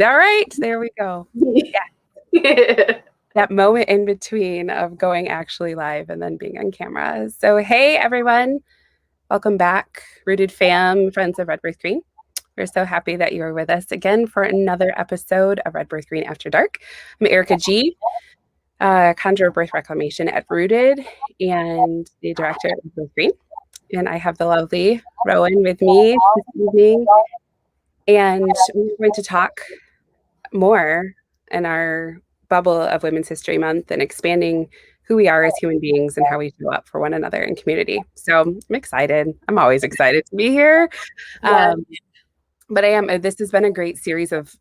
All right, there we go. Yeah. That moment in between of going actually live and then being on camera. So, hey, everyone. Welcome back, Rooted Fam, friends of Red Birth Green. We're so happy that you are with us again for another episode of Red Birth Green After Dark. I'm Erica G., Conjurer of Birth Reclamation at Rooted and the director of Red Birth Green. And I have the lovely Rowan with me this evening. And we're going to talk more in our bubble of Women's History Month and expanding who we are as human beings and how we show up for one another in community. So I'm excited. I'm always excited to be here. Yes. But I am. This has been a great series of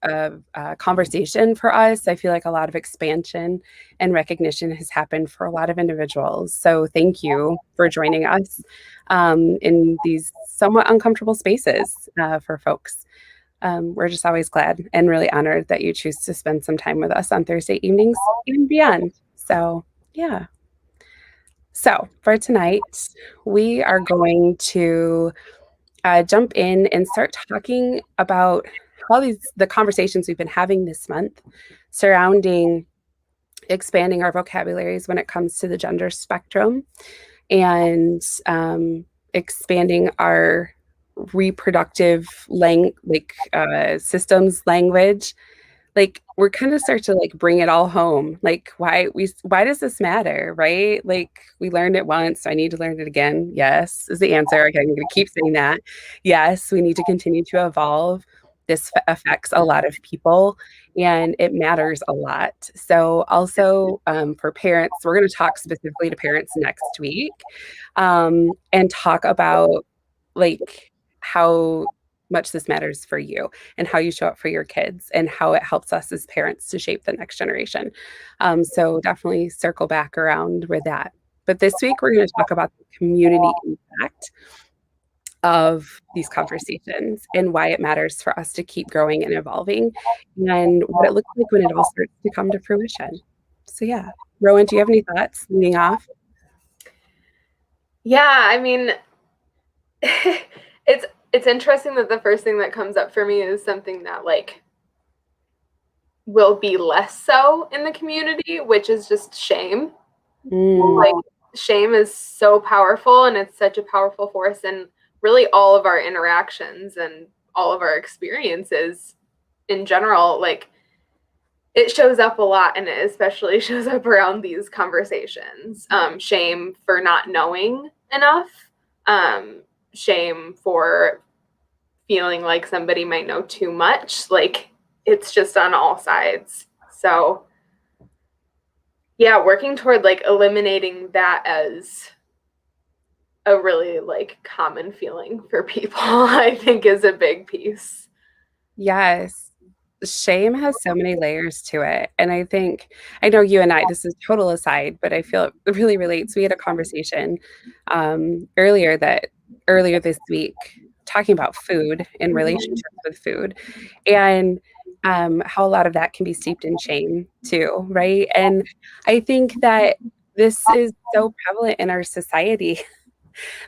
conversation for us. I feel like a lot of expansion and recognition has happened for a lot of individuals. So thank you for joining us in these somewhat uncomfortable spaces for folks. We're just always glad and really honored that you choose to spend some time with us on Thursday evenings and beyond. So, yeah. So, for tonight, we are going to jump in and start talking about how the conversations we've been having this month surrounding expanding our vocabularies when it comes to the gender spectrum and expanding our reproductive systems language. Like we're kind of start to bring it all home. Like why does this matter, right? Like we learned it once, so I need to learn it again. Yes is the answer. Okay, I'm going to keep saying that. Yes, we need to continue to evolve. This affects a lot of people and it matters a lot. So also for parents, we're going to talk specifically to parents next week and talk about like how much this matters for you and how you show up for your kids and how it helps us as parents to shape the next generation. So definitely circle back around with that. But this week, we're going to talk about the community impact of these conversations and why it matters for us to keep growing and evolving and what it looks like when it all starts to come to fruition. So yeah, Rowan, do you have any thoughts leading off? Yeah, I mean, it's interesting that the first thing that comes up for me is something that will be less so in the community, which is just shame. Like shame is so powerful and it's such a powerful force in really all of our interactions and all of our experiences in general. Like it shows up a lot and it especially shows up around these conversations. Shame for not knowing enough. Shame for feeling like somebody might know too much. Like it's just on all sides. So yeah, working toward eliminating that as a really common feeling for people, I think is a big piece. Yes. Shame has so many layers to it. And I know you and I, this is total aside, but I feel it really relates. We had a conversation earlier this week talking about food and relationships with food and how a lot of that can be steeped in shame too, right? And I think that this is so prevalent in our society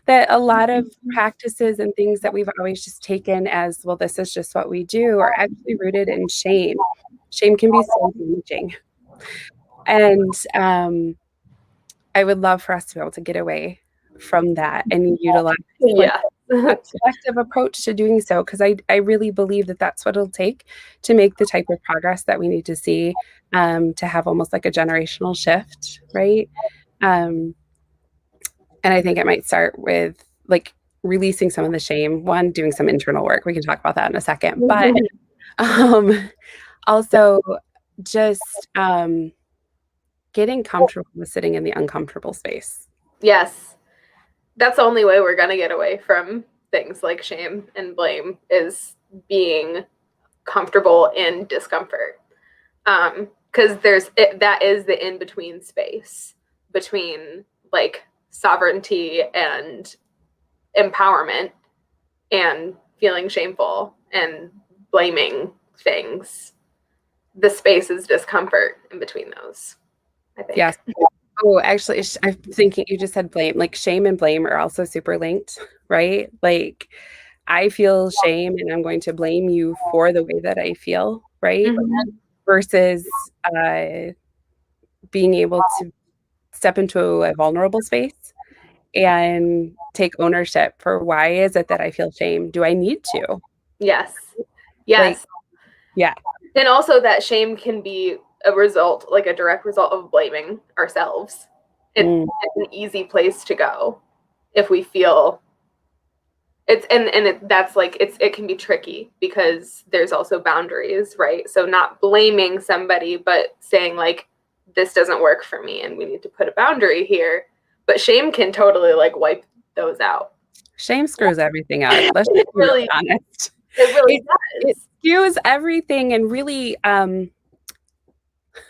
that a lot of practices and things that we've always just taken as, well, this is just what we do, are actually rooted in shame. Shame can be so damaging. And I would love for us to be able to get away from that and utilize Yeah. a collective approach to doing so, because I really believe that that's what it'll take to make the type of progress that we need to see to have almost like a generational shift, right? And I think it might start with releasing some of the shame. One, doing some internal work. We can talk about that in a second. But also just getting comfortable with sitting in the uncomfortable space. Yes. That's the only way we're going to get away from things like shame and blame, is being comfortable in discomfort. Because that is the in-between space between sovereignty and empowerment and feeling shameful and blaming things. The space is discomfort in between those, I think. Yes. Oh, actually, I'm thinking you just said blame. Like shame and blame are also super linked, right? Like I feel shame and I'm going to blame you for the way that I feel, right? Mhm. Versus being able to step into a vulnerable space and take ownership for why is it that I feel shame? Do I need to? Yes. Like, Yes. yeah. And also that shame can be a result, like a direct result of blaming ourselves. Mm. It's an easy place to go if we feel it's that's like it can be tricky because there's also boundaries, right? So not blaming somebody, but saying like this doesn't work for me and we need to put a boundary here. But shame can totally like wipe those out. Shame screws everything up. Let's It just be really really, honest. it really It does. skews everything and really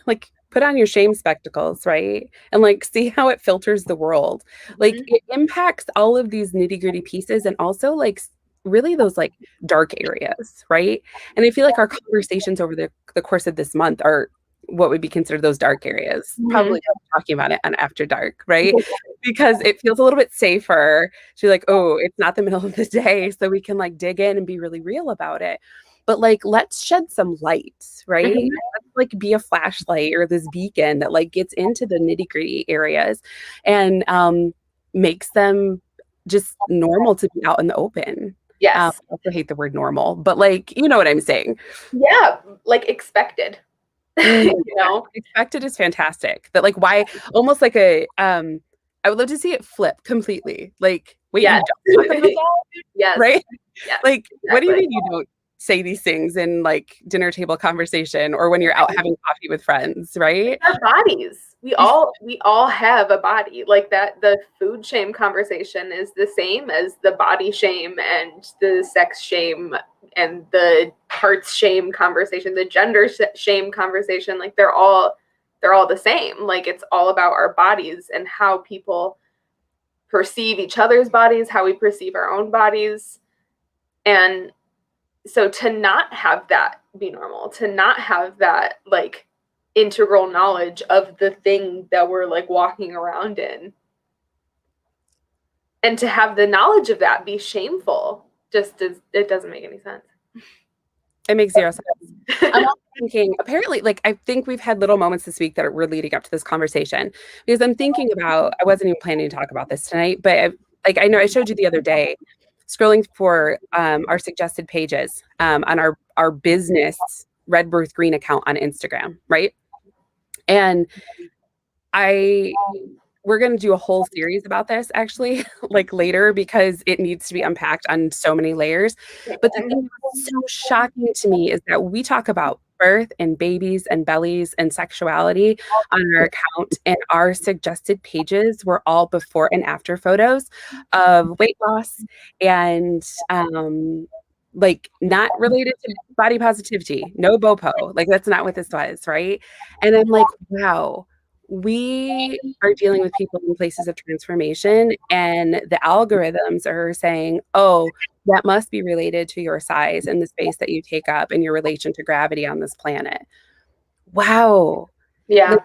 like put on your shame spectacles, right? And like see how it filters the world. Like Mhm. it impacts all of these nitty-gritty pieces and also like really those like dark areas, right? And I feel like our conversations over the course of this month are what would be considered those dark areas. Mhm. Probably talking about it on After Dark, right? Because it feels a little bit safer to like, oh, it's not the middle of the day, so we can like dig in and be really real about it. But like, let's shed some light, right? Mhm. Like be a flashlight or this beacon that like gets into the nitty gritty areas and makes them just normal to be out in the open. Yes. I also hate the word normal, but like, you know what I'm saying. Yeah, like expected. Mm, You yeah, know? expected is fantastic. That like why almost like a I would love to see it flip completely. Like, wait, you Yes. don't talk about that, Yes. right? Yes. Like, what do you Exactly. mean you don't say these things in like dinner table conversation or when you're out having coffee with friends, right? Our bodies. We all have a body. Like that the food shame conversation is the same as the body shame and the sex shame and the parts shame conversation, the gender shame conversation. Like they're all the same. Like it's all about our bodies and how people perceive each other's bodies, how we perceive our own bodies. And so to not have that be normal, to not have that like integral knowledge of the thing that we're like walking around in, and to have the knowledge of that be shameful, just as it doesn't make any sense. It makes zero sense. I'm also thinking, apparently, like I think we've had little moments this week that were leading up to this conversation because I'm thinking about, I wasn't even planning to talk about this tonight, but like I know I showed you the other day, scrolling for our suggested pages on our business Red Birth Green account on Instagram, right? And I we're going to do a whole series about this actually like later because it needs to be unpacked on so many layers. But the thing that's so shocking to me is that we talk about birth and babies and bellies and sexuality on our account, and our suggested pages were all before and after photos of weight loss and like not related to body positivity, no bopo, like that's not what this was, right? And I'm like, wow, we are dealing with people in places of transformation, and the algorithms are saying, oh, that must be related to your size and the space that you take up and your relation to gravity on this planet. Wow. Like, Yeah.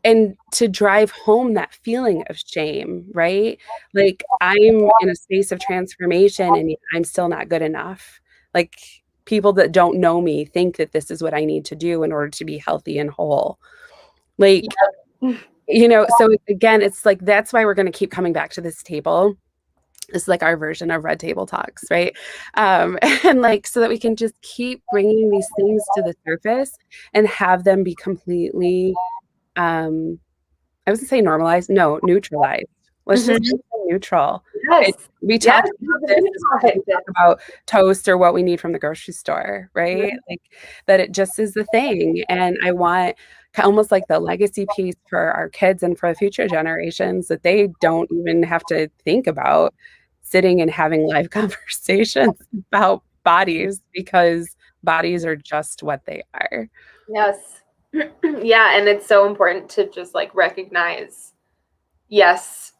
and to drive home that feeling of shame, right? Like I'm in a space of transformation and yet I'm still not good enough. Like people that don't know me think that this is what I need to do in order to be healthy and whole. Like, Yeah. so again, it's like that's why we're going to keep coming back to this table. This is like our version of Red Table Talks, right? And like so that we can just keep bringing these things to the surface and have them be completely um, I was gonna say normalized. No, neutralized. Let's just Mhm. keep it neutral. Yes. We Yes. talk about this as much as we talk about toast or what we need from the grocery store, right? Like that it just is the thing. And I want almost like the legacy piece for our kids and for future generations that they don't even have to think about sitting and having live conversations about bodies because bodies are just what they are. Yes. Yeah, and it's so important to just like recognize, yes,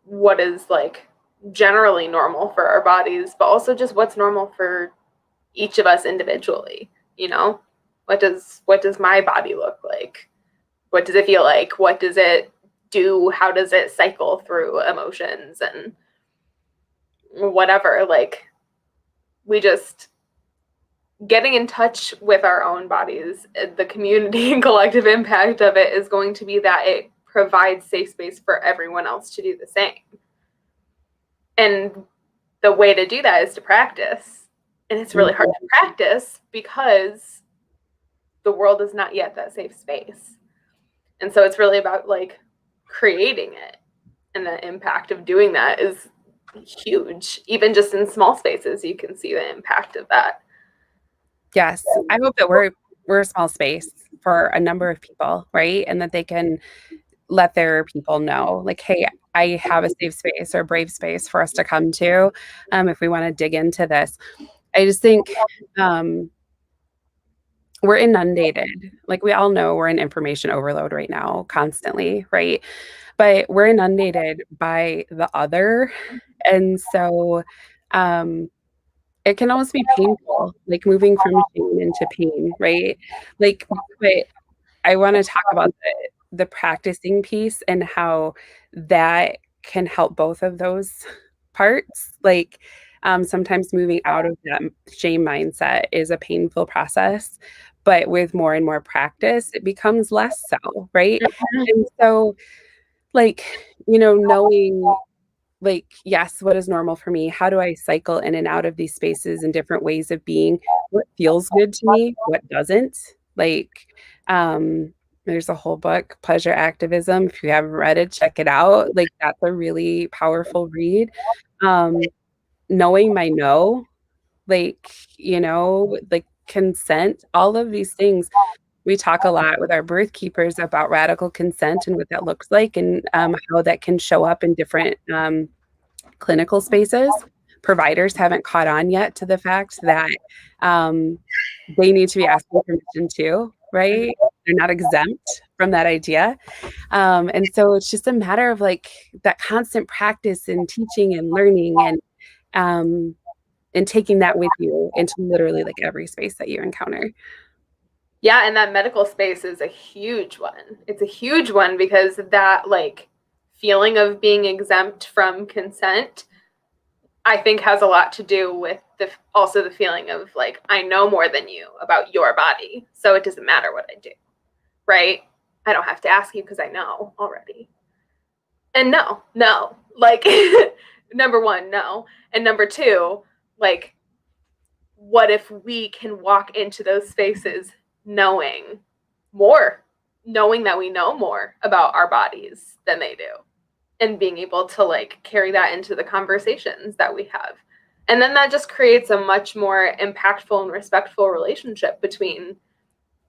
what is like generally normal for our bodies, but also just what's normal for each of us individually, you know? What does my body look like? What does it feel like? What does it do? How does it cycle through emotions and whatever? Like we just getting in touch with our own bodies, the community and collective impact of it is going to be that it provides safe space for everyone else to do the same. And the way to do that is to practice. And it's really hard to practice because the world is not yet that safe space. And so it's really about like creating it. And the impact of doing that is huge. Even just in small spaces, you can see the impact of that. Yes. I hope that we're a small space for a number of people, right? And that they can let their people know, like, hey, I have a safe space or a brave space for us to come to if we want to dig into this. I just think we're inundated. Like we all know we're in information overload right now, constantly, right? But we're inundated by the other. And so it can almost be painful, like moving from shame into pain, right? Like, but I want to talk about the practicing piece and how that can help both of those parts. Like sometimes moving out of that shame mindset is a painful process, but with more and more practice, it becomes less so, right? And so, like, knowing like, yes, what is normal for me? How do I cycle in and out of these spaces and different ways of being? What feels good to me? What doesn't? Like, there's a whole book, Pleasure Activism. If you haven't read it, check it out. Like, that's a really powerful read. Knowing my no, like, like consent, all of these things. We talk a lot with our birth keepers about radical consent and what that looks like and how that can show up in different clinical spaces. Providers haven't caught on yet to the fact that they need to be asking permission too, right? They're not exempt from that idea. And so it's just a matter of like that constant practice and teaching and learning and taking that with you into literally like every space that you encounter. Yeah, and that medical space is a huge one. It's a huge one because that like feeling of being exempt from consent, I think has a lot to do with also the feeling of like I know more than you about your body, so it doesn't matter what I do, right? I don't have to ask you because I know already. And no, like number one, no, and number two, like what if we can walk into those spaces knowing more, knowing that we know more about our bodies than they do, and being able to like carry that into the conversations that we have. And then that just creates a much more impactful and respectful relationship between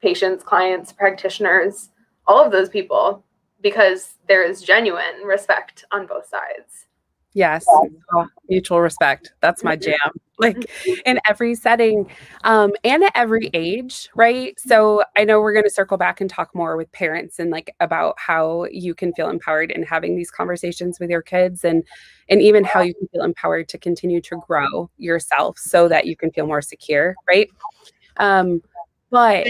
patients, clients, practitioners, all of those people, because there is genuine respect on both sides. Yes. Oh, mutual respect. That's my jam. Like in every setting, and at every age, right? So I know we're going to circle back and talk more with parents and like about how you can feel empowered in having these conversations with your kids and even how you can feel empowered to continue to grow yourself so that you can feel more secure, right? But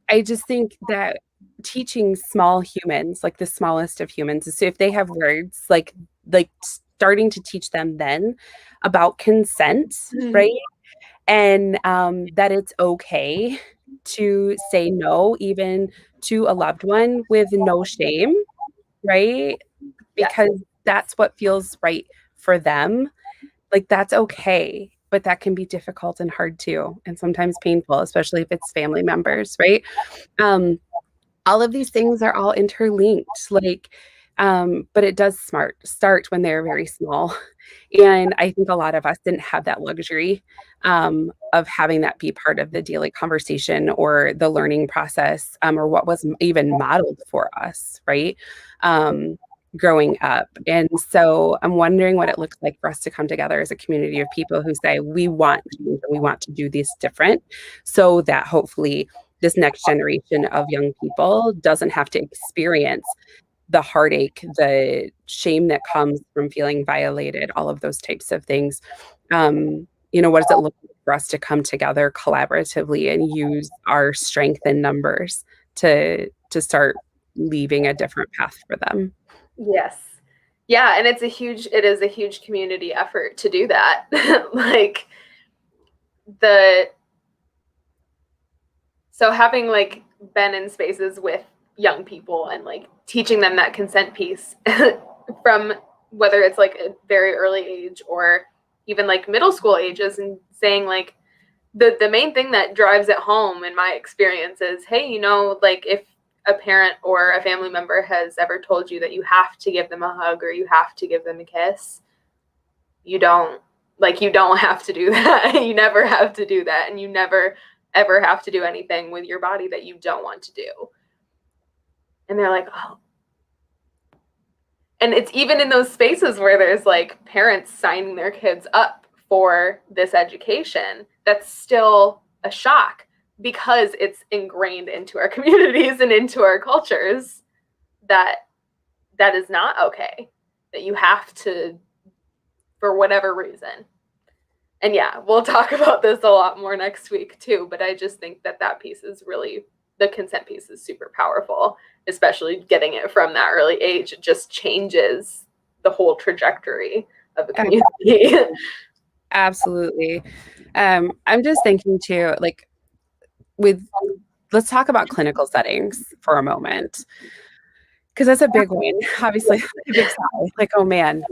I just think that teaching small humans, like the smallest of humans, so if they have words, like starting to teach them then about consent, right? And that it's okay to say no, even to a loved one with no shame, right? Yes. Because that's what feels right for them. Like that's okay. But that can be difficult and hard too, and sometimes painful, especially if it's family members, right? All of these things are all interlinked, like, but it does start when they're very small. And I think a lot of us didn't have that luxury of having that be part of the daily conversation or the learning process, or what was even modeled for us, right? Growing up. And so I'm wondering what it looks like for us to come together as a community of people who say, we want to do this different so that hopefully this next generation of young people doesn't have to experience the heartache, the shame that comes from feeling violated, all of those types of things. What does it look like for us to come together collaboratively and use our strength in numbers to start leaving a different path for them? Yes. Yeah, and it is a huge community effort to do that. Like the so having like been in spaces with young people and like teaching them that consent piece from whether it's like a very early age or even like middle school ages, and saying like the main thing that drives it home in my experience is, hey, you know, like if a parent or a family member has ever told you that you have to give them a hug or you have to give them a kiss, you don't, like, you don't have to do that. You never have to do that, and you never ever have to do anything with your body that you don't want to do. And they're like, oh. And it's even in those spaces where there's like parents signing their kids up for this education, that's still a shock because it's ingrained into our communities and into our cultures that that is not okay, that you have to, for whatever reason. And yeah, we'll talk about this a lot more next week too, but I just think that that piece is really, the consent piece is super powerful, especially getting it from that early age. It just changes the whole trajectory of a community. Absolutely. I'm just thinking too, like let's talk about clinical settings for a moment, because that's a big one. Obviously, a big sigh, like, oh man.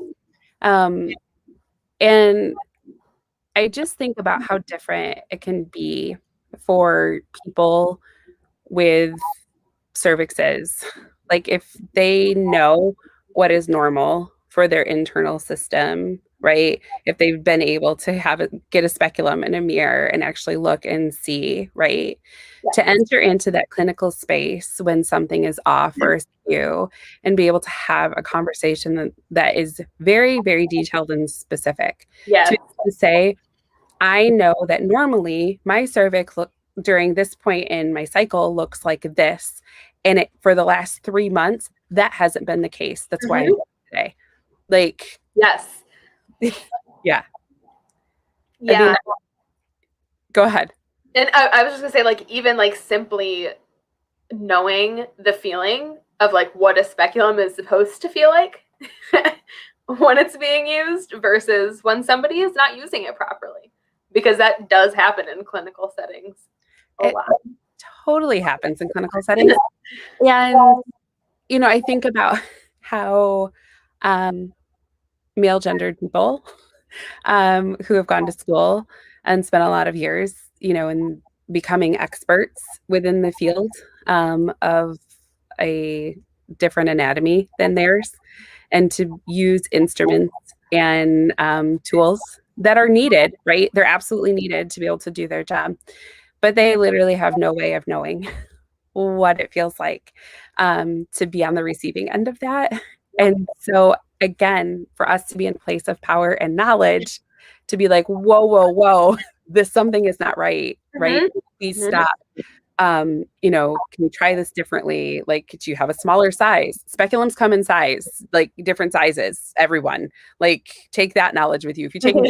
And I just think about how different it can be for people with cervixes. Like if they know what is normal for their internal system, right? If they've been able to get a speculum in a mirror and actually look and see, right? Yeah. To enter into that clinical space when something is off or askew and be able to have a conversation that is very, very detailed and specific. Yes. To say, I know that normally my cervix during this point in my cycle looks like this. And for the last 3 months, that hasn't been the case. That's why I'm here today. Like, yes. Yeah. Yeah. I mean, go ahead. And I was just gonna say, like, even like simply knowing the feeling of like what a speculum is supposed to feel like when it's being used versus when somebody is not using it properly, because that does happen in clinical settings a lot. Totally happens in clinical settings. And, you know, I think about how male gendered people who have gone to school and spent a lot of years, you know, in becoming experts within the field of a different anatomy than theirs, and to use instruments and tools that are needed, right? They're absolutely needed to be able to do their job, but they literally have no way of knowing what it feels like to be on the receiving end of that. And so, again, for us to be in a place of power and knowledge, to be like, whoa, whoa, whoa, this something is not right, right? Please stop. You know, can we try this differently? Like, do you have a smaller size? Speculums come in size, like different sizes, everyone. Like, take that knowledge with you. If you're taking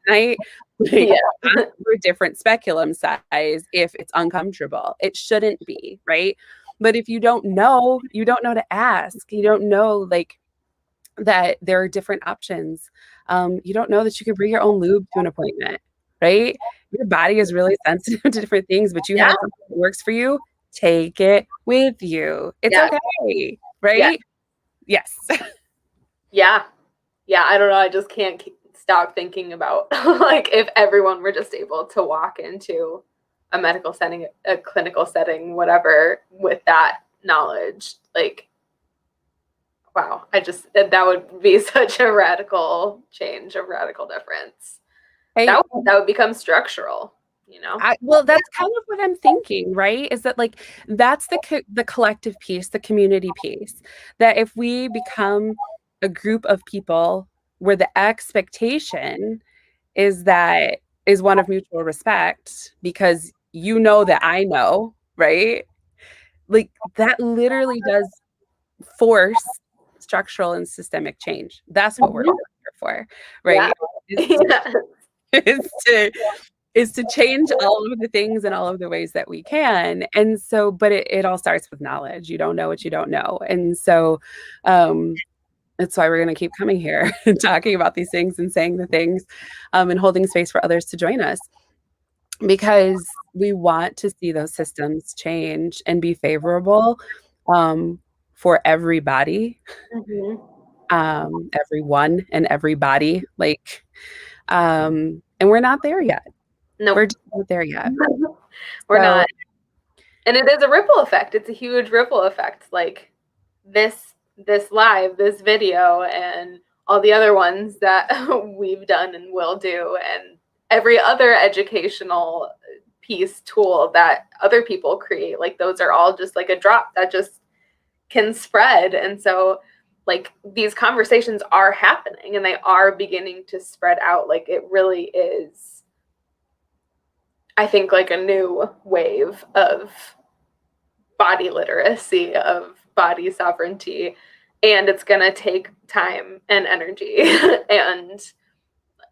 tonight, like, ask for a different speculum size if it's uncomfortable. It shouldn't be, right? But if you don't know to ask. You don't know, like, that there are different options. You don't know that you can bring your own lube to an appointment, right? Your body is really sensitive to different things, but you have something that works for you, take it with you. It's okay, right? Yes. Yeah. I don't know. I just can't stop thinking about like if everyone were just able to walk into a medical setting, a clinical setting, whatever, with that knowledge. Like, wow, that would be such a radical change, a radical difference. That would become structural, you know? Well, that's kind of what I'm thinking, right? Is that, like, that's the collective piece, the community piece, that if we become a group of people where the expectation is one of mutual respect, because you know that I know, right? Like, that literally does force structural and systemic change. That's what we're here for, right? Is to change all of the things in all of the ways that we can. And so, but it all starts with knowledge. You don't know what you don't know. And so that's why we're going to keep coming here and talking about these things and saying the things and holding space for others to join us. because we want to see those systems change and be favorable um, for everybody, Mhm. everyone and everybody. Like, and we're not there yet. We're Nope. just not there yet. We're So not. And it is a ripple effect. It's a huge ripple effect. Like this live, this video, and all the other ones that we've done and will do, and every other educational piece tool that other people create. Like those are all just like a drop that just can spread. And so like these conversations are happening and they are beginning to spread out. Like it really is, I think, like a new wave of body literacy, of body sovereignty, and it's going to take time and energy and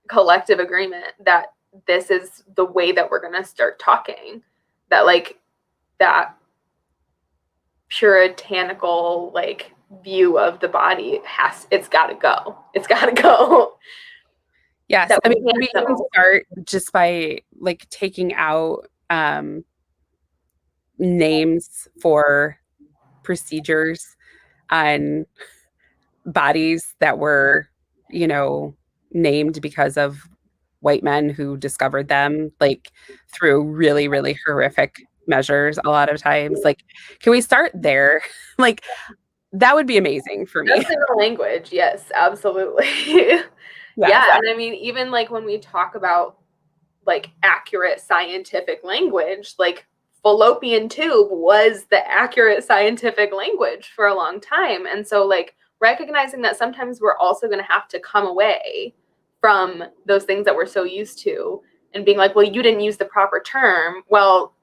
collective agreement that this is the way that we're going to start talking, that like that puritanical like view of the body it's got to go. yes, That I we mean, can't we can know. start just by like taking out names for procedures on bodies that were, you know, named because of white men who discovered them, like through really, really horrific measures a lot of times. Like, can we start there? Like, that would be amazing for me. Just in the language, yes, absolutely. Yes. Yeah, and I mean even like when we talk about like accurate scientific language, like fallopian tube was the accurate scientific language for a long time. And so like recognizing that sometimes we're also going to have to come away from those things that we're so used to and being like, well, you didn't use the proper term. Well,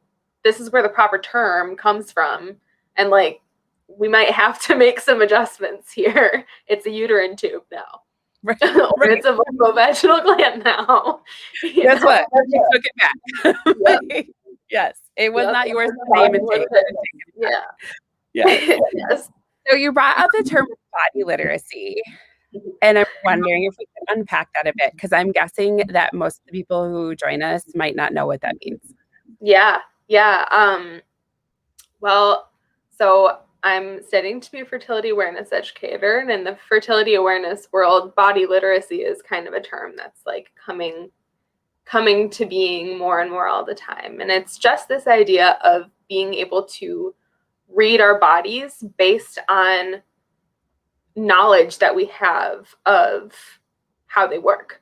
this is where the proper term comes from. And like we might have to make some adjustments here. It's a uterine tube now. Right. Or Right. it's a vulvovaginal gland now. You Guess know? what? You took it back. Yep. Like, yes. It was Yep. not yours to name and take. Yeah. Yes. Yes. So you brought up the term body literacy. And I'm wondering if we could unpack that a bit, because I'm guessing that most of the people who join us might not know what that means. Yeah. Yeah. Well, so I'm studying to be a fertility awareness educator, and in the fertility awareness world, body literacy is kind of a term that's like coming to being more and more all the time. And it's just this idea of being able to read our bodies based on knowledge that we have of how they work,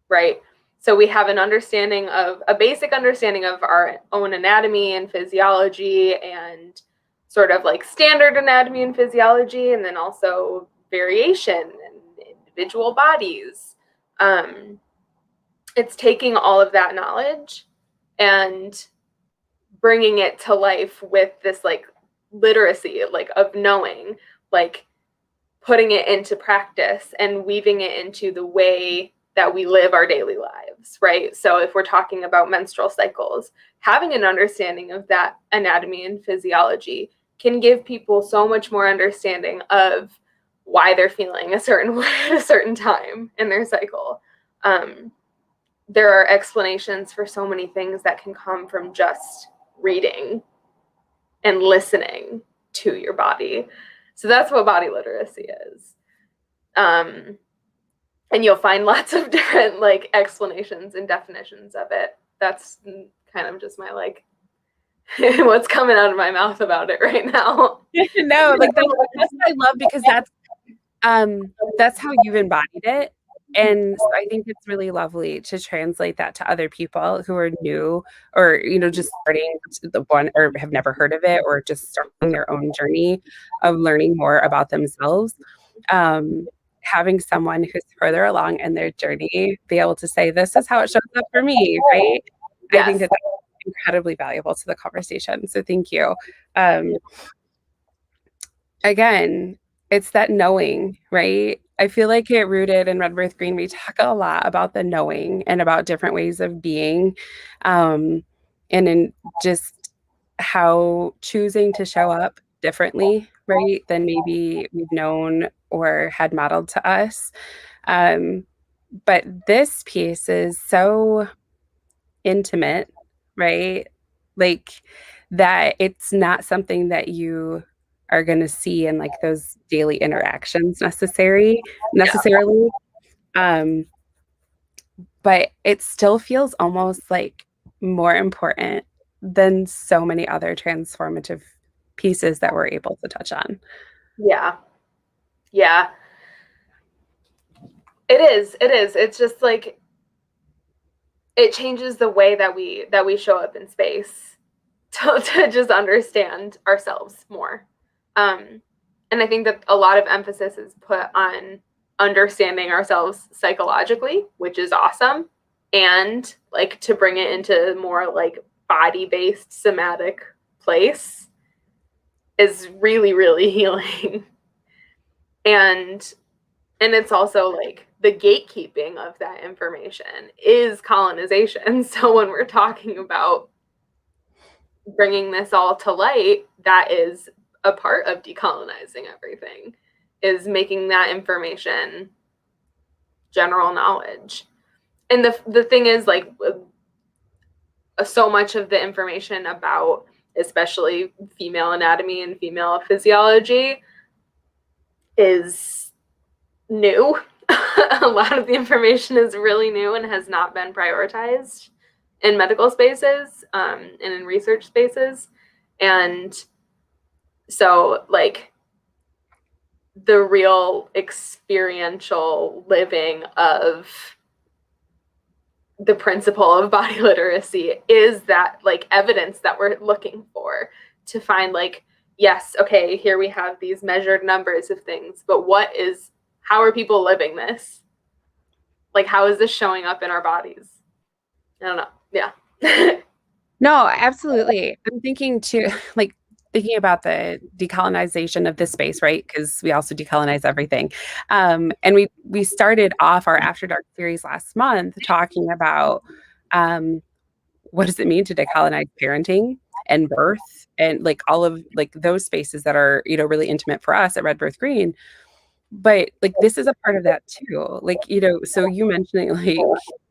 right? So we have an understanding of a basic understanding of our own anatomy and physiology and sort of like standard anatomy and physiology, and then also variation and individual bodies. It's taking all of that knowledge and bringing it to life with this like literacy, like of knowing, like putting it into practice and weaving it into the way that we live our daily lives, right? So if we're talking about menstrual cycles, having an understanding of that anatomy and physiology can give people so much more understanding of why they're feeling a certain way at a certain time in their cycle. There are explanations for so many things that can come from just reading and listening to your body. So that's what body literacy is. And you'll find lots of different like explanations and definitions of it. That's kind of just my like what's coming out of my mouth about it right now. No, like that's what I love, because that's how you've embodied it. And so I think it's really lovely to translate that to other people who are new, or, just starting the one, or have never heard of it, or just starting their own journey of learning more about themselves. Having someone who's further along in their journey be able to say, this is how it shows up for me, right? I think Yes. that that's incredibly valuable to the conversation. So thank you. Um, Again, it's that knowing, right? I feel like at Rooted and Red Birth Green, we talk a lot about the knowing and about different ways of being, um, and in just how choosing to show up differently, right, than maybe we've known or had modeled to us. Um, but this piece is so intimate right? Like that it's not something that you are going to see in like those daily interactions necessarily. Um, but it still feels almost like more important than so many other transformative pieces that we're able to touch on. Yeah. Yeah. It is. It is. It's just like it changes the way that we show up in space to just understand ourselves more. And I think that a lot of emphasis is put on understanding ourselves psychologically, which is awesome, and like to bring it into more like body-based somatic place is really really healing. and and it's also like the gatekeeping of that information is colonization. So when we're talking about bringing this all to light, that is a part of decolonizing everything, is making that information general knowledge. And the thing is, like, so much of the information about especially female anatomy and female physiology is new. A lot of the information is really new and has not been prioritized in medical spaces, and in research spaces. And so, like, the real experiential living of the principle of body literacy is that like evidence that we're looking for to find like, yes, okay, here we have these measured numbers of things, but how are people living this? Like, how is this showing up in our bodies? I don't know. Yeah. No, absolutely. I'm thinking too, like thinking about the decolonization of this space, right? Because we also decolonize everything. And we started off our After Dark series last month talking about what does it mean to decolonize parenting and birth and like all of like those spaces that are, really intimate for us at Red Birth Green. But like this is a part of that too. Like, so you mentioning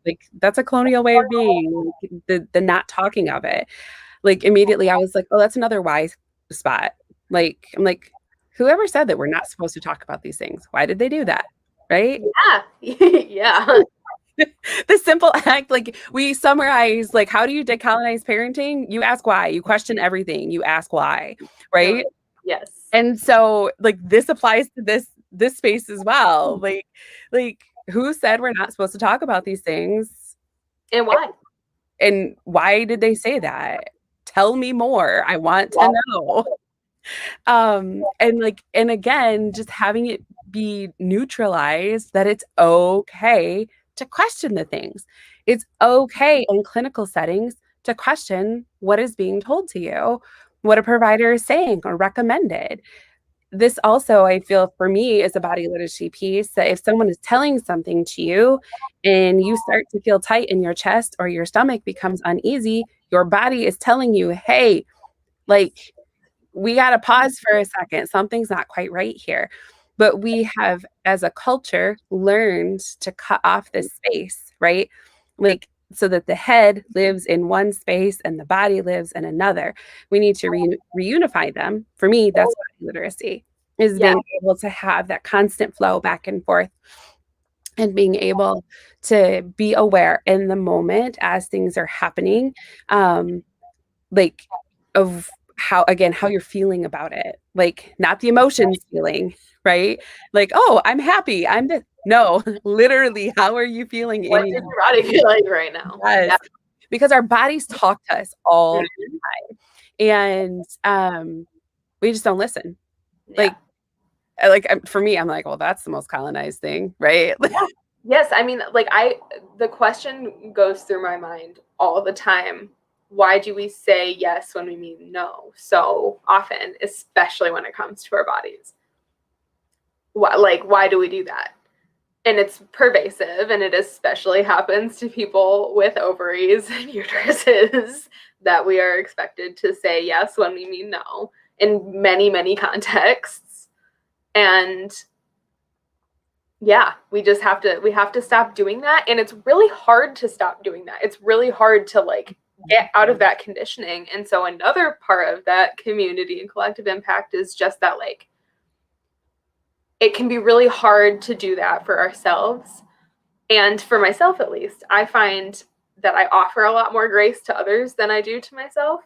like that's a colonial way of being, like, the not talking of it. Like immediately I was like, oh, that's another wise spot. Like I'm like, whoever said that we're not supposed to talk about these things? Why did they do that? Right? Yeah. Yeah. The simple act, like we summarize, like how do you decolonize parenting? You ask why. You question everything. You ask why, right? Yes. And so like this applies to this space as well. Like who said we're not supposed to talk about these things? And why? And why did they say that? Tell me more. I want to know. And again, just having it be neutralized that it's okay to question the things. It's okay in clinical settings to question what is being told to you, what a provider is saying or recommended. This also, I feel, for me, is a body literacy piece that if someone is telling something to you and you start to feel tight in your chest or your stomach becomes uneasy, your body is telling you, hey, like, we got to pause for a second. Something's not quite right here. But we have, as a culture, learned to cut off this space, right? Like, so that the head lives in one space and the body lives in another. We need to reunify them. For me, that's body literacy, is Yeah. being able to have that constant flow back and forth and being able to be aware in the moment as things are happening, like of how you're feeling about it, like not the emotions feeling, right? Like, oh, I'm happy, I'm the no, literally, how are you feeling What in does your your body feel like right now? Yeah. yes, because our bodies talk to us all Mhm. and we just don't listen. Yeah. Like for me, I'm like, well, that's the most colonized thing, right? Yeah. Yes, I mean, like the question goes through my mind all the time. Why do we say yes when we mean no so often, especially when it comes to our bodies? Why do we do that? And it's pervasive, and it especially happens to people with ovaries and uteruses that we are expected to say yes when we mean no in many, many contexts. And yeah, we have to stop doing that, and it's really hard to stop doing that. It's really hard to like get out of that conditioning. And so another part of that community and collective impact is just that, like, it can be really hard to do that for ourselves. And for myself, at least, I find that I offer a lot more grace to others than I do to myself.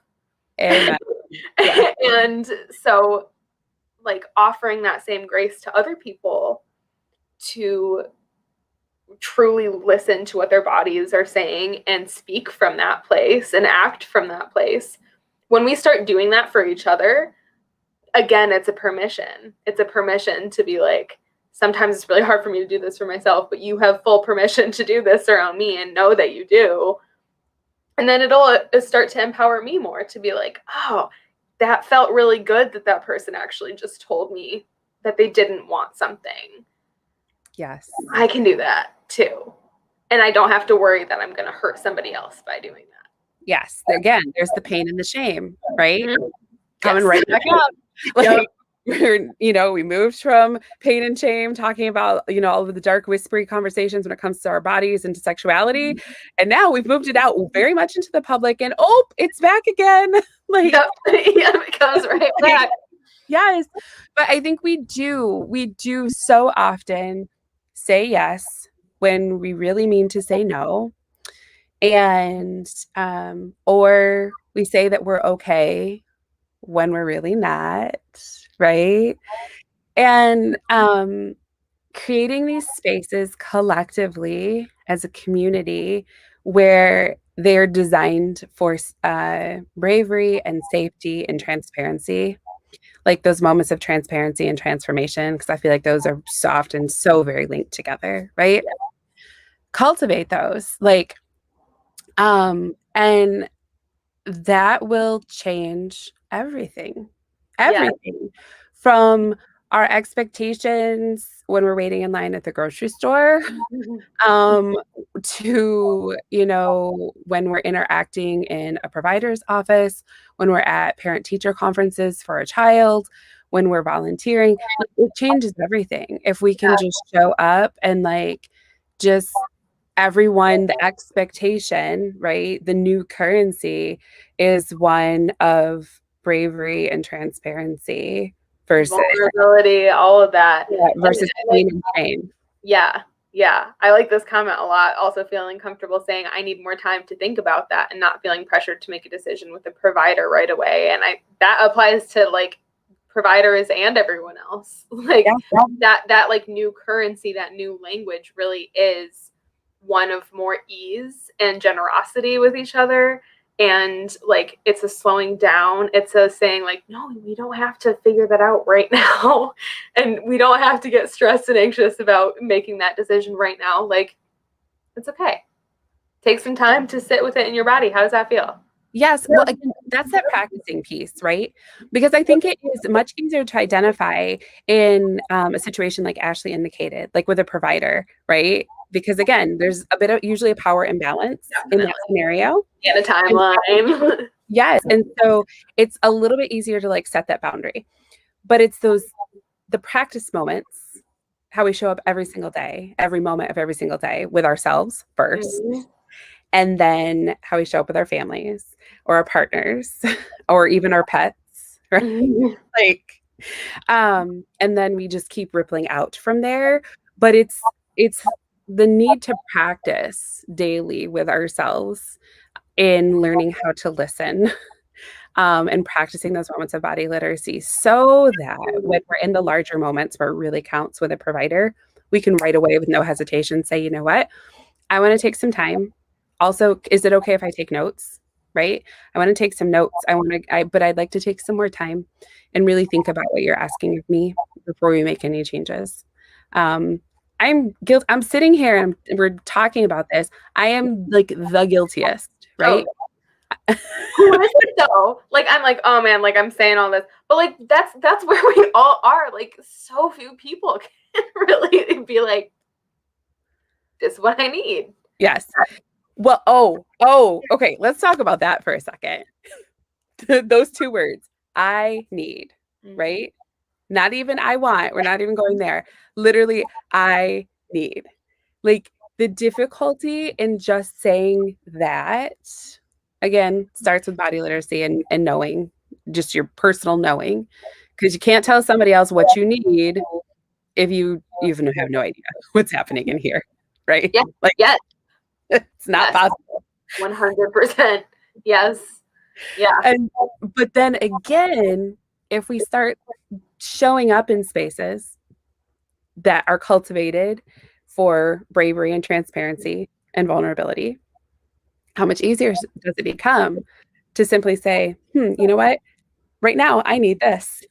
Amen. Yeah. And so, like, offering that same grace to other people to truly listen to what their bodies are saying and speak from that place and act from that place. When we start doing that for each other, again, it's a permission. It's a permission to be like, sometimes it's really hard for me to do this for myself, but you have full permission to do this around me and know that you do. And then it'll start to empower me more to be like, oh, that felt really good that that person actually just told me that they didn't want something. Yes. I can do that too. And I don't have to worry that I'm going to hurt somebody else by doing that. Yes. Again, there's the pain and the shame, right? Mm-hmm. Coming Yes. right back up. Yep. We moved from pain and shame, talking about, all of the dark, whispery conversations when it comes to our bodies and to sexuality. And now we've moved it out very much into the public, and it's back again. Yep. It comes right back. Yes. But I think we do so often say yes when we really mean to say no. And, or we say that we're okay when we're really not, right? And creating these spaces collectively as a community where they're designed for bravery and safety and transparency, like those moments of transparency and transformation, because I feel like those are so often so very linked together, right? Yeah. Cultivate those, and that will change everything from our expectations when we're waiting in line at the grocery store, to, when we're interacting in a provider's office, when we're at parent-teacher conferences for a child, when we're volunteering. It changes everything if we can just show up and just everyone, the expectation, right? The new currency is one of bravery and transparency versus vulnerability, all of that. Versus pain and shame. Yeah. I like this comment a lot. Also feeling comfortable saying I need more time to think about that and not feeling pressured to make a decision with the provider right away. And that applies to providers and everyone else. That new currency, that new language really is one of more ease and generosity with each other. And it's a slowing down. It's a saying no, we don't have to figure that out right now. And we don't have to get stressed and anxious about making that decision right now. It's okay. Take some time to sit with it in your body. How does that feel? Yes. Well, again, that's that practicing piece, right? Because I think it is much easier to identify in a situation like Ashley indicated, with a provider, right? Because again, there's usually a power imbalance in that scenario. And a timeline. Yes. And so it's a little bit easier to set that boundary. But it's the practice moments, how we show up every single day, every moment of every single day with ourselves first. Mm-hmm. And then how we show up with our families or our partners or even our pets, right? Mm-hmm. And then we just keep rippling out from there. But it's the need to practice daily with ourselves in learning how to listen, and practicing those moments of body literacy so that when we're in the larger moments where it really counts with a provider, we can right away with no hesitation say, you know what, I want to take some time. Also, is it okay if I take notes? Right? I want to take some notes. But I'd like to take some more time and really think about what you're asking of me before we make any changes. I'm sitting here and we're talking about this. I am the guiltiest, right? Who is it though? I'm oh man, I'm saying all this, but that's where we all are. So few people can really be this is what I need. Yes. Well, okay. Let's talk about that for a second. Those two words, I need, right? Not even I want. We're not even going there. Literally, I need. The difficulty in just saying that again, starts with body literacy and knowing, just your personal knowing, because you can't tell somebody else what you need if you even have no idea what's happening in here, right? Yeah. Like, Yes. it's not Yes. possible. 100%. Yes. Yeah. And but then again, if we start showing up in spaces that are cultivated for bravery and transparency and vulnerability, how much easier does it become to simply say, you know what? Right now, I need this.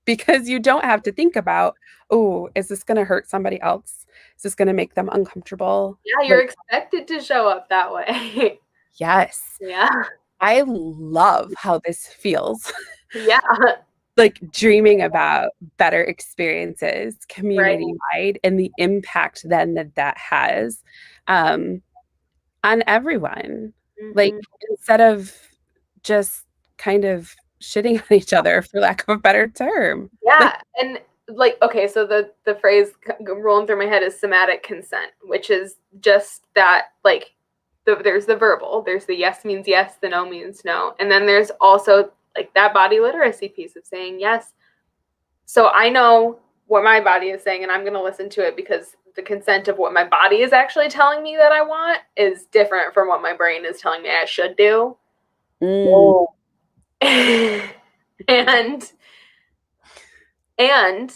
Because you don't have to think about, oh, is this going to hurt somebody else? Is this going to make them uncomfortable? Yeah, you're Like, expected to show up that way. yes, Yeah. I love how this feels. Yeah. Like dreaming about better experiences Right. community wide and the impact then that has um, on everyone. Like Mm-hmm. instead of just kind of shitting on each other, for lack of a better term. Like, Yeah, and like okay, so the phrase rolling through my head is somatic consent, which is just that like there's the verbal, there's the yes means yes, the no means no, and then there's also like that body literacy piece of saying yes. So I know what my body is saying, and I'm going to listen to it because the consent of what my body is actually telling me that I want is different from what my brain is telling me I should do. mm, and And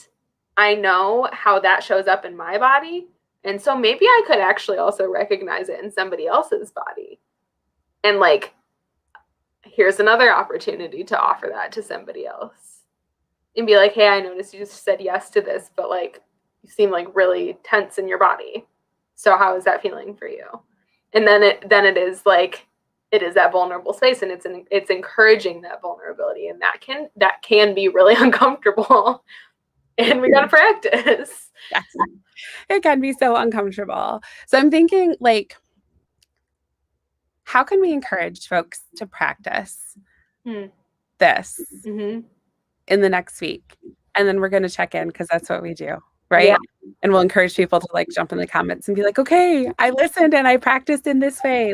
I know how that shows up in my body. And so maybe I could actually also recognize it in somebody else's body. And like, here's another opportunity to offer that to somebody else and be like, hey, I noticed you just said yes to this, but like, you seem like really tense in your body. So how is that feeling for you? And then it is like, it is that vulnerable space, and it's encouraging that vulnerability, and that can be really uncomfortable. And we got to practice. yes, it can be so uncomfortable. So I'm thinking, like, how can we encourage folks to practice Hmm. this Mm-hmm. in the next week? And then we're going to check in because that's what we do, Yeah. right? And we'll encourage people to like jump in the comments and be like, okay, I listened and I practiced in this way.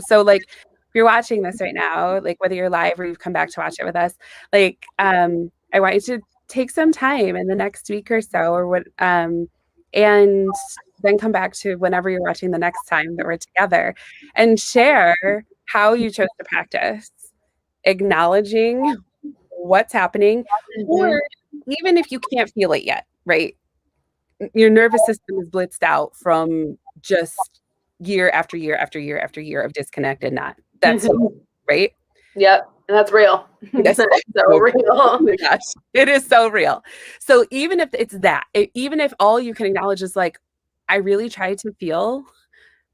So like, if you're watching this right now, like whether you're live or you've come back to watch it with us, like, I want you to take some time in the next week or so or what, and then come back to whenever you're watching the next time that we're together and share how you chose to practice, acknowledging what's happening, Mm-hmm. or even if you can't feel it yet, right? Your nervous system is blitzed out from just year after year after year after year of disconnect and not. That's Mm-hmm. right. Yep. And that's real. Yes. That's so Oh real. my gosh. It is so real. So even if it's that, even if all you can acknowledge is like, I really tried to feel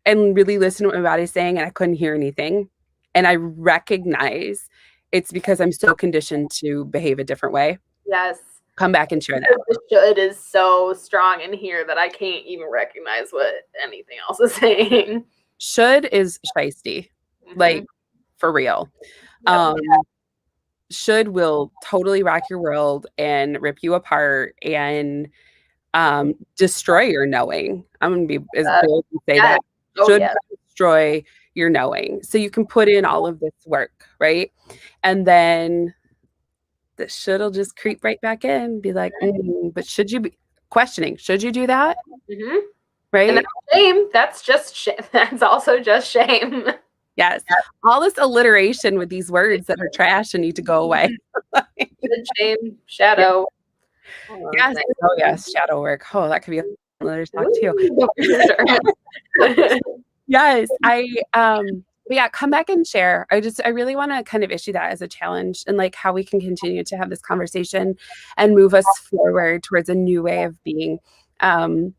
and really listen to what my body's saying and I couldn't hear anything. And I recognize it's because I'm so conditioned to behave a different way. Yes. Come back and share that. The should is so strong in here that I can't even recognize what anything else is saying. Should is shiesty, like Mm-hmm. for real. Yep. Um, should will totally rock your world and rip you apart and destroy your knowing. I'm gonna be as bold and say Yes. that Oh, should yes. destroy your knowing. So you can put in all of this work, right? And then the should'll just creep right back in, be like, but should you be questioning? Should you do that? Mm-hmm. And Right? that's shame. That's just that's also just shame. Yes. All this alliteration with these words that are trash and need to go away. Good shame, Yeah. shadow. Yes. Oh, yes. Shadow work. Oh, that could be another talk too. Ooh, for sure. Yes. But yeah, come back and share. I really want to kind of issue that as a challenge and like how we can continue to have this conversation and move us forward towards a new way of being. And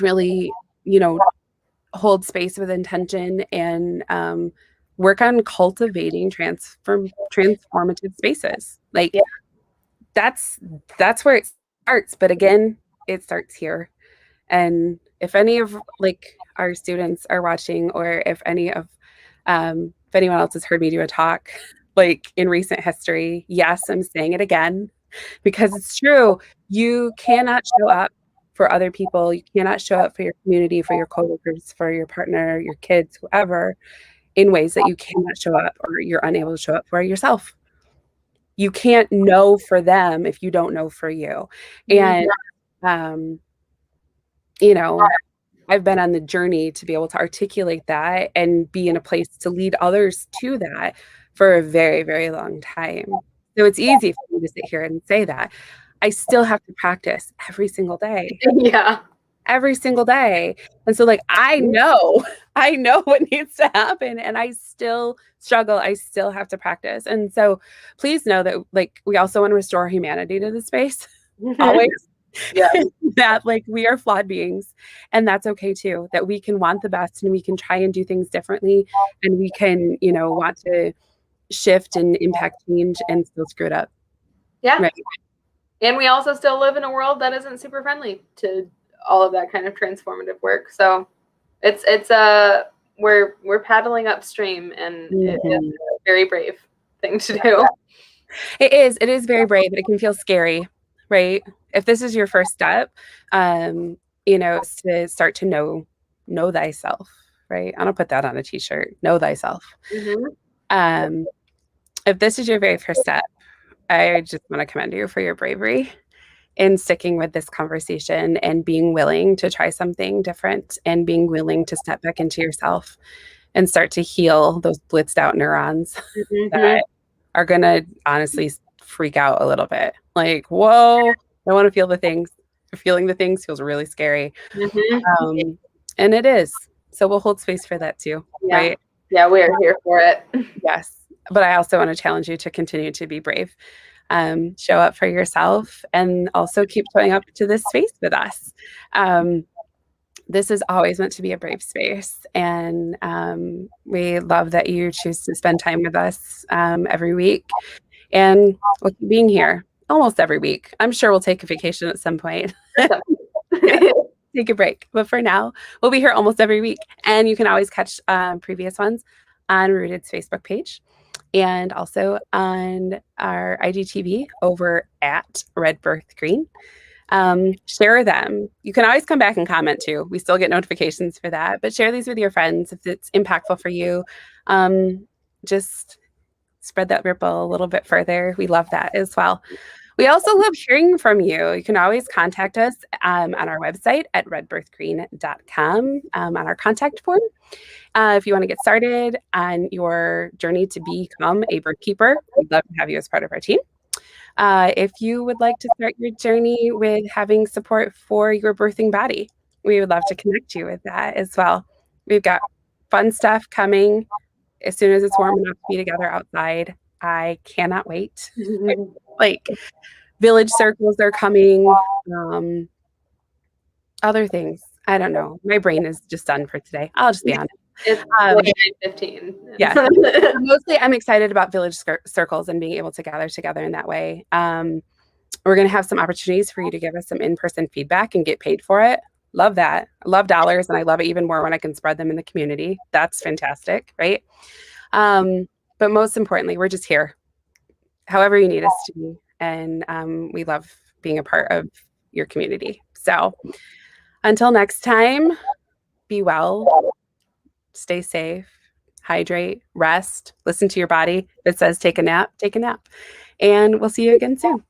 really, you know, hold space with intention and work on cultivating transformative spaces. Like Yeah. that's that's where it starts. But again, it starts here. And if any of like our students are watching, or if anyone else has heard me do a talk like in recent history, yes, I'm saying it again because it's true. You cannot show up for other people. You cannot show up for your community, for your coworkers, for your partner, your kids, whoever, in ways that you cannot show up or you're unable to show up for yourself. You can't know for them if you don't know for you. And, um, you know, I've been on the journey to be able to articulate that and be in a place to lead others to that for a very, very long time. So it's easy for me to sit here and say that. I still have to practice every single day. Yeah. Every single day. And so like I know, I know what needs to happen and I still struggle. I still have to practice. And so please know that like we also want to restore humanity to the space. Always. Yeah. That like we are flawed beings and that's okay too. That we can want the best and we can try and do things differently and we can, you know, want to shift and impact change and still screw it up. Yeah. Right. And we also still live in a world that isn't super friendly to all of that kind of transformative work. So it's we're paddling upstream and it's a very brave thing to do. It is very brave, but it can feel scary, right? If this is your first step, you know, it's to start to know thyself, right? I don't put that on a t-shirt. Know thyself. If this is your very first step, I just want to commend you for your bravery in sticking with this conversation and being willing to try something different and being willing to step back into yourself and start to heal those blitzed out neurons that are going to honestly freak out a little bit. Like, whoa, I want to feel the things. Feeling the things feels really scary. And it is. So we'll hold space for that too, right? Yeah, we are here for it. Yes. But I also want to challenge you to continue to be brave. Show up for yourself and also keep showing up to this space with us. This is always meant to be a brave space. And we love that you choose to spend time with us every week. And we'll keep being here almost every week. I'm sure we'll take a vacation at some point. Take a break. But for now, we'll be here almost every week. And you can always catch previous ones on Rooted's Facebook page and also on our IGTV over at Red Birth Green. Share them. You can always come back and comment too. We still get notifications for that, but share these with your friends if it's impactful for you. Just spread that ripple a little bit further. We love that as well. We also love hearing from you. You can always contact us on our website at redbirthgreen.com on our contact form. If you want to get started on your journey to become a birth keeper, we'd love to have you as part of our team. If you would like to start your journey with having support for your birthing body, we would love to connect you with that as well. We've got fun stuff coming as soon as it's warm enough to be together outside. I cannot wait. Like village circles are coming. Other things. I don't know. My brain is just done for today. I'll just be honest. It's 9:15. Yeah. Mostly I'm excited about village circles and being able to gather together in that way. We're going to have some opportunities for you to give us some in-person feedback and get paid for it. Love that. I love dollars and I love it even more when I can spread them in the community. That's fantastic, right? But most importantly, we're just here however you need us to be. And we love being a part of your community. So until next time, be well, stay safe, hydrate, rest, listen to your body. If it says take a nap, take a nap. And we'll see you again soon.